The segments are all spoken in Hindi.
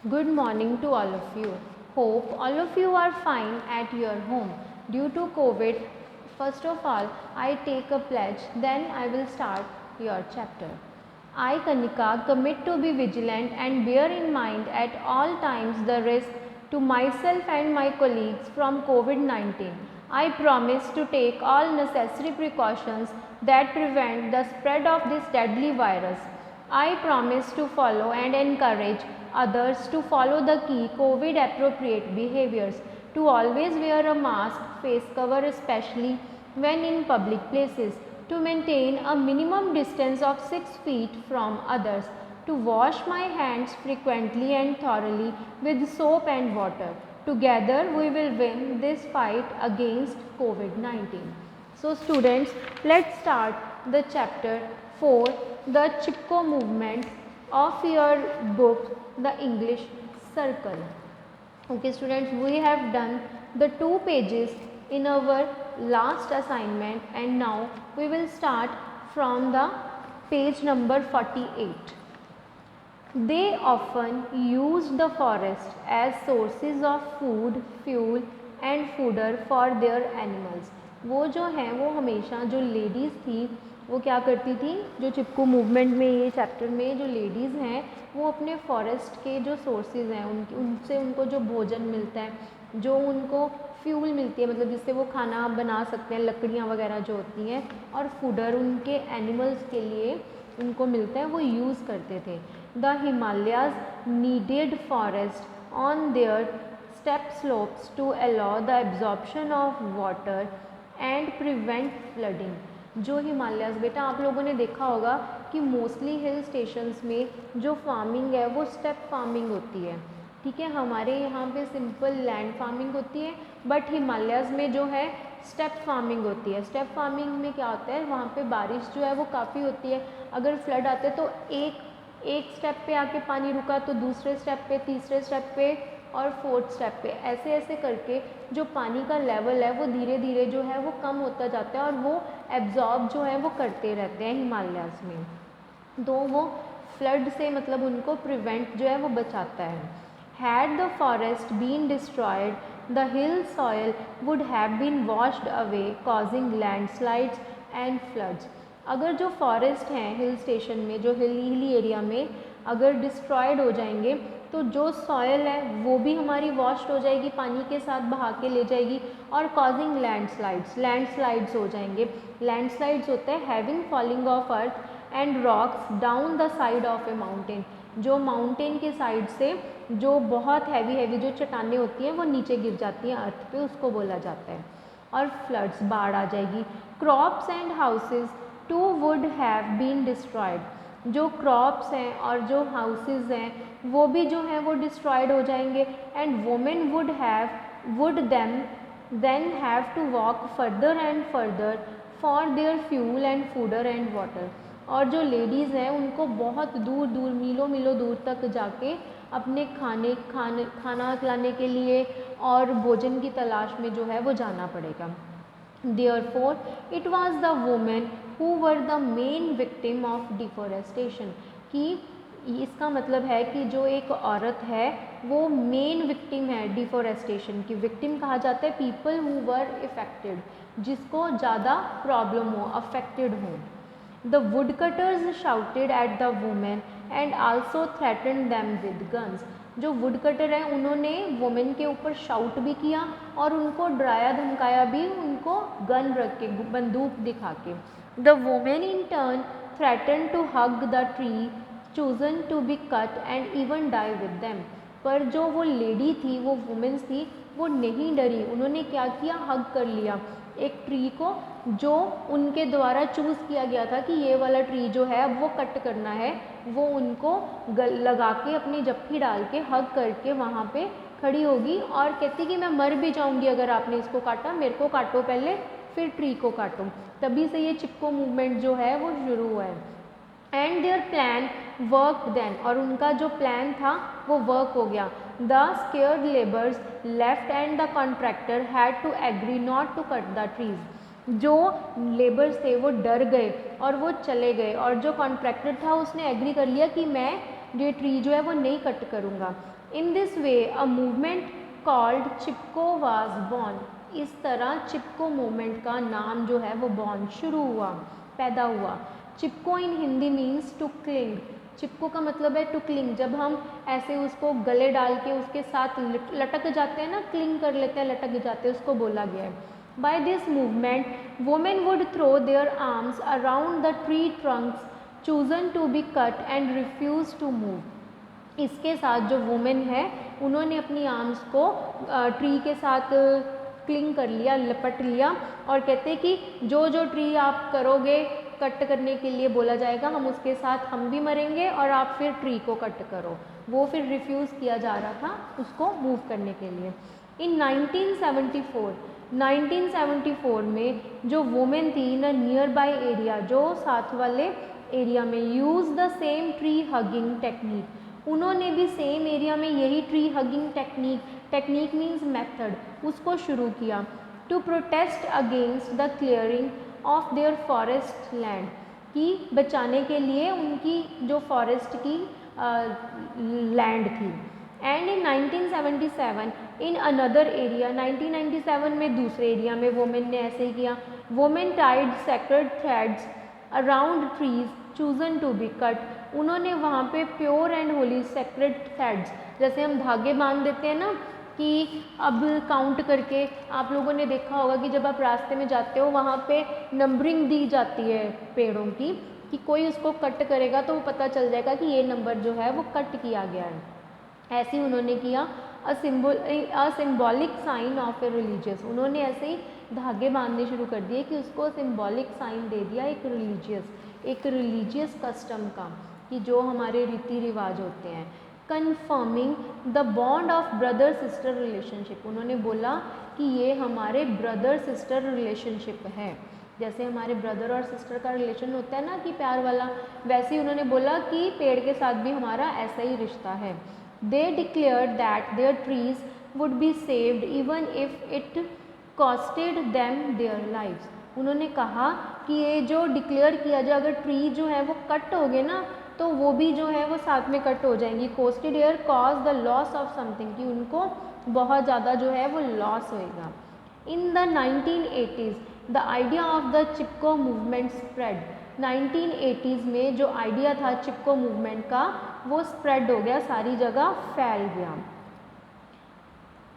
Good morning to all of you. Hope all of you are fine at your home. Due to COVID, first of all, I take a pledge, then I will start your chapter. I, Kanika, commit to be vigilant and bear in mind at all times the risk to myself and my colleagues from COVID-19. I promise to take all necessary precautions that prevent the spread of this deadly virus. I promise to follow and encourage others to follow the key COVID appropriate behaviors, to always wear a mask, face cover especially when in public places, to maintain a minimum distance of 6 feet from others, to wash my hands frequently and thoroughly with soap and water. Together we will win this fight against COVID-19. So students, let's start the chapter 4, the Chipko movement of your book, the English Circle. Okay students, we have done the 2 pages in our last assignment and now we will start from the page number 48. They often used the forest as sources of food, fuel and fodder for their animals. वो जो हैं वो हमेशा जो लेडीज़ थी वो क्या करती थी, जो चिपको मूवमेंट में ये चैप्टर में जो लेडीज़ हैं वो अपने फॉरेस्ट के जो सोर्सेज हैं उनसे उनको जो भोजन मिलता है, जो उनको फ्यूल मिलती है, मतलब जिससे वो खाना बना सकते हैं, लकड़ियाँ वगैरह जो होती हैं, और फूडर उनके एनिमल्स के लिए उनको मिलता है, वो यूज़ करते थे. The Himalayas needed forest on their steep slopes to allow the absorption of water and prevent flooding. जो हिमालयाज, बेटा आप लोगों ने देखा होगा कि मोस्टली हिल स्टेशंस में जो फार्मिंग है वो स्टेप फार्मिंग होती है. ठीक है, हमारे यहाँ पे सिंपल लैंड फार्मिंग होती है, बट हिमालयाज में जो है स्टेप फार्मिंग होती है. स्टेप फार्मिंग में क्या होता है, वहाँ पे बारिश जो है वो काफ़ी होती है. अगर फ्लड आते हैं तो एक स्टेप पे आके पानी रुका तो दूसरे स्टेप पे, तीसरे स्टेप पे और फोर्थ स्टेप पे, ऐसे ऐसे करके जो पानी का लेवल है वो धीरे धीरे जो है वो कम होता जाता है और वो एब्जॉर्ब जो है वो करते रहते हैं हिमालयाज में. तो वो फ्लड से मतलब उनको प्रिवेंट जो है वो बचाता है. Had the forest been destroyed, the hill soil would have been washed away, causing landslides and floods. अगर जो फॉरेस्ट हैं हिल स्टेशन में, जो हिली एरिया में अगर डिस्ट्रॉयड हो जाएंगे तो जो सॉयल है वो भी हमारी वॉश्ड हो जाएगी, पानी के साथ बहा के ले जाएगी, और कॉजिंग लैंडस्लाइड्स हो जाएंगे. लैंडस्लाइड्स होता है having falling of earth and rocks down the side of A mountain. जो माउंटेन के साइड से जो बहुत हैवी जो चट्टानें होती हैं वो नीचे गिर जाती हैं अर्थ पे, उसको बोला जाता है. और फ्लड्स, बाढ़ आ जाएगी. Crops and houses too would have been destroyed. जो क्रॉप्स हैं और जो हाउसेज हैं वो भी जो हैं वो डिस्ट्रॉयड हो जाएंगे. And women would then have to walk further and further for their fuel and fodder and water. और जो लेडीज़ हैं उनको बहुत दूर मीलों दूर तक जाके अपने खाना लाने के लिए और भोजन की तलाश में जो है वो जाना पड़ेगा. Therefore, it was the women who were the main victim of deforestation. कि इसका मतलब है कि जो एक औरत है वो मेन विक्टिम है डिफोरेस्टेशन की. विक्टिम कहा जाता है पीपल हु वर इफेक्टेड, जिसको ज़्यादा प्रॉब्लम हो, अफेक्टेड हो. The woodcutters shouted at the women and also threatened them with guns. जो वुडकटर हैं उन्होंने वुमेन के ऊपर शाउट भी किया और उनको डराया धमकाया भी, उनको गन रख के, बंदूक दिखा के. The women in turn threatened to hug the tree chosen to be cut and even die with them. पर जो वो लेडी थी, वो वुमेन्स थी, वो नहीं डरी. उन्होंने क्या किया, हग कर लिया एक ट्री को जो उनके द्वारा चूज़ किया गया था कि ये वाला ट्री जो है अब वो कट करना है. वो उनको लगा के अपनी जप्फी डाल के हग करके वहाँ पे खड़ी होगी और कहती कि मैं मर भी जाऊँगी अगर आपने इसको काटा, मेरे को काटो पहले फिर ट्री को काटो. तभी से ये चिपको मूवमेंट जो है वो शुरू हुआ है. And their plan work then, और उनका जो प्लान था वो वर्क हो गया. The scared labours left and the contractor had to agree not to cut the trees. जो लेबर्स थे वो डर गए और वो चले गए, और जो कॉन्ट्रैक्टर था उसने एग्री कर लिया कि मैं ये ट्री जो है वो नहीं कट करूँगा। In this way a movement called Chipko was born. इस तरह चिपको मूवमेंट का नाम जो है वो बॉर्न शुरू हुआ, पैदा हुआ। चिपको इन हिंदी मीन्स टू क्लिंग। चिपको का मतलब है टू क्लिंग, जब हम ऐसे उसको गले डाल के उसके साथ लटक जाते हैं ना, क्लिंग कर लेते हैं, लटक जाते हैं, उसको बोला गया है। By this movement women would throw their arms around the tree trunks chosen to be cut and refuse to move. इसके साथ जो वुमेन है उन्होंने अपनी आर्म्स को ट्री के साथ क्लिंग कर लिया, लपट लिया, और कहते कि जो जो ट्री आप करोगे कट करने के लिए बोला जाएगा, हम उसके साथ हम भी मरेंगे और आप फिर ट्री को कट करो। वो फिर रिफ्यूज़ किया जा रहा था उसको मूव करने के लिए। इन 1974 में जो वुमेन थी इन नियर बाय एरिया, जो साथ वाले एरिया में, use the same tree hugging technique, उन्होंने भी सेम एरिया में यही tree hugging technique means method, उसको शुरू किया। To protest against the clearing of their forest land, की बचाने के लिए उनकी जो फॉरेस्ट की लैंड थी। And in 1977 in another area, 1997 में दूसरे एरिया में वुमेन ने ऐसे ही किया। Women tied sacred threads around trees chosen to be cut, उन्होंने वहाँ पे pure and holy sacred threads, जैसे हम धागे बांध देते हैं ना, कि अब काउंट करके, आप लोगों ने देखा होगा कि जब आप रास्ते में जाते हो वहाँ पे नंबरिंग दी जाती है पेड़ों की, कि कोई उसको कट करेगा तो वो पता चल जाएगा कि ये नंबर जो है वो कट किया गया है। ऐसे ही उन्होंने किया। A symbolic sign of a religious, उन्होंने ऐसे ही धागे बांधने शुरू कर दिए कि उसको सिम्बॉलिक साइन दे दिया एक रिलीजियस कस्टम का, कि जो हमारे रीति रिवाज होते हैं। Confirming the bond of brother sister relationship, उन्होंने बोला कि ये हमारे ब्रदर सिस्टर रिलेशनशिप है, जैसे हमारे ब्रदर और सिस्टर का रिलेशन होता है ना कि प्यार वाला, वैसे ही उन्होंने बोला कि पेड़ के साथ भी हमारा ऐसा ही रिश्ता है। They declare that their trees would be saved even if it costed them their lives, उन्होंने कहा कि ये जो डिक्लेयर किया जाए, अगर ट्री जो है वो कट हो गए ना तो वो भी जो है वो साथ में कट हो जाएंगी। Costed air cause the loss of something, कि उनको बहुत ज़्यादा जो है वो लॉस होएगा। In the 1980s the idea of the Chipko movement spread, 1980s में जो आइडिया था चिपको मूवमेंट का वो स्प्रेड हो गया, सारी जगह फैल गया।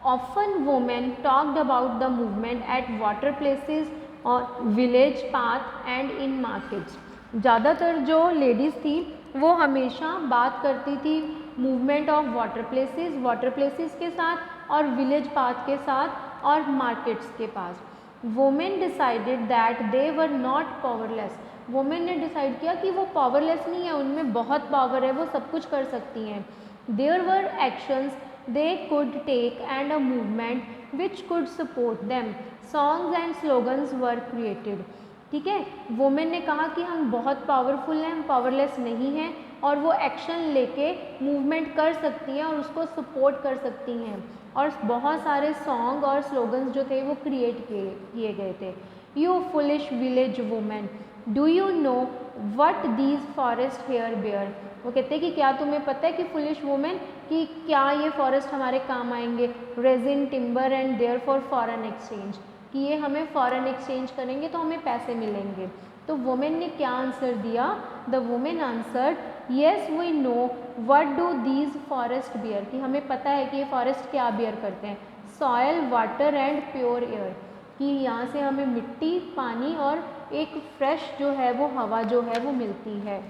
Often women talked about the movement at water places और village path and in markets, ज़्यादातर जो लेडीज़ थी वो हमेशा बात करती थी मूवमेंट ऑफ वाटर प्लेसेस के साथ और विलेज पाथ के साथ और मार्केट्स के पास। Women decided that they were not powerless, women ने डिसाइड किया कि वो पावरलेस नहीं है, उनमें बहुत पावर है, वो सब कुछ कर सकती हैं। There were actions they could take and a movement which could support them, songs and slogans were created। ठीक है, वुमेन ने कहा कि हम बहुत पावरफुल हैं, हम पावरलेस नहीं हैं, और वो एक्शन लेके मूवमेंट कर सकती हैं और उसको सपोर्ट कर सकती हैं, और बहुत सारे सॉन्ग और स्लोगन्स जो थे वो क्रिएट किए गए थे। You foolish village women do you know what these forest here bear, वो कहते हैं कि क्या तुम्हें पता है कि फुलिश वुमेन कि क्या ये फॉरेस्ट हमारे काम आएंगे, resin timber and therefore foreign exchange, कि ये हमें फॉरेन एक्सचेंज करेंगे तो हमें पैसे मिलेंगे। तो वुमेन ने क्या आंसर दिया, the women answered yes we know what do these forest bear, कि हमें पता है कि ये फॉरेस्ट क्या बियर करते हैं, soil water and pure air, कि यहाँ से हमें मिट्टी, पानी और एक फ्रेश जो है वो हवा जो है वो मिलती है।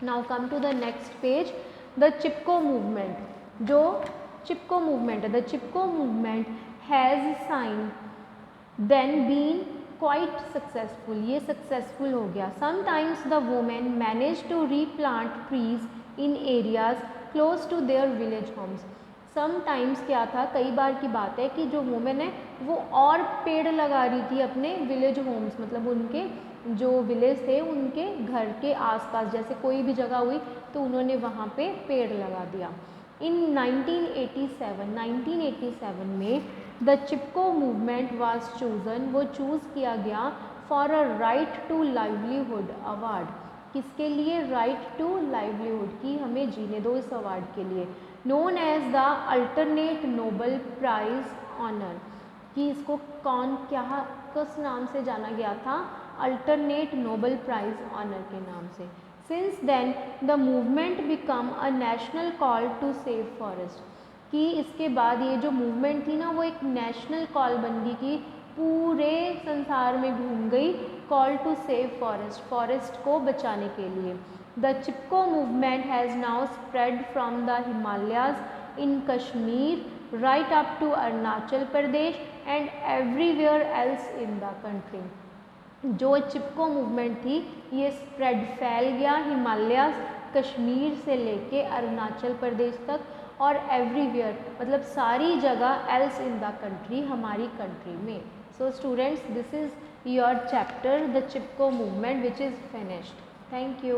Now come to the next page, the Chipko movement, जो चिपको मूवमेंट है, the Chipko movement has since then been quite successful, ये सक्सेसफुल हो गया। Sometimes the women manage to replant trees in areas close to their village homes, sometimes क्या था, कई बार की बात है कि जो वुमेन है वो और पेड़ लगा रही थी अपने विलेज होम्स, मतलब उनके जो विलेज थे उनके घर के आसपास, जैसे कोई भी जगह हुई तो उन्होंने वहाँ पे पेड़ लगा दिया। इन 1987 में the Chipko movement was chosen, वो चूज़ किया गया for a right to livelihood award, किसके लिए? राइट टू लाइवलीहुड, कि हमें जीने दो, इस अवार्ड के लिए। Known as the alternate Nobel prize honour, कि इसको कौन क्या किस नाम से जाना गया था? अल्टरनेट नोबल प्राइज ऑनर के नाम से। Since then the movement become a national call to save forest, कि इसके बाद ये जो मूवमेंट थी ना वो एक नेशनल कॉल बन गई, कि पूरे संसार में घूम गई, call to save forest, forest को बचाने के लिए। The Chipko movement has now spread from the Himalayas in Kashmir right up to Arunachal Pradesh and everywhere else in the country. जो चिपको मूवमेंट थी ये स्प्रेड फैल गया हिमालय कश्मीर से लेके अरुणाचल प्रदेश तक, और एवरीवेयर मतलब सारी जगह एल्स इन द कंट्री, हमारी कंट्री में। So students, this is your chapter the Chipko movement which is finished. Thank you.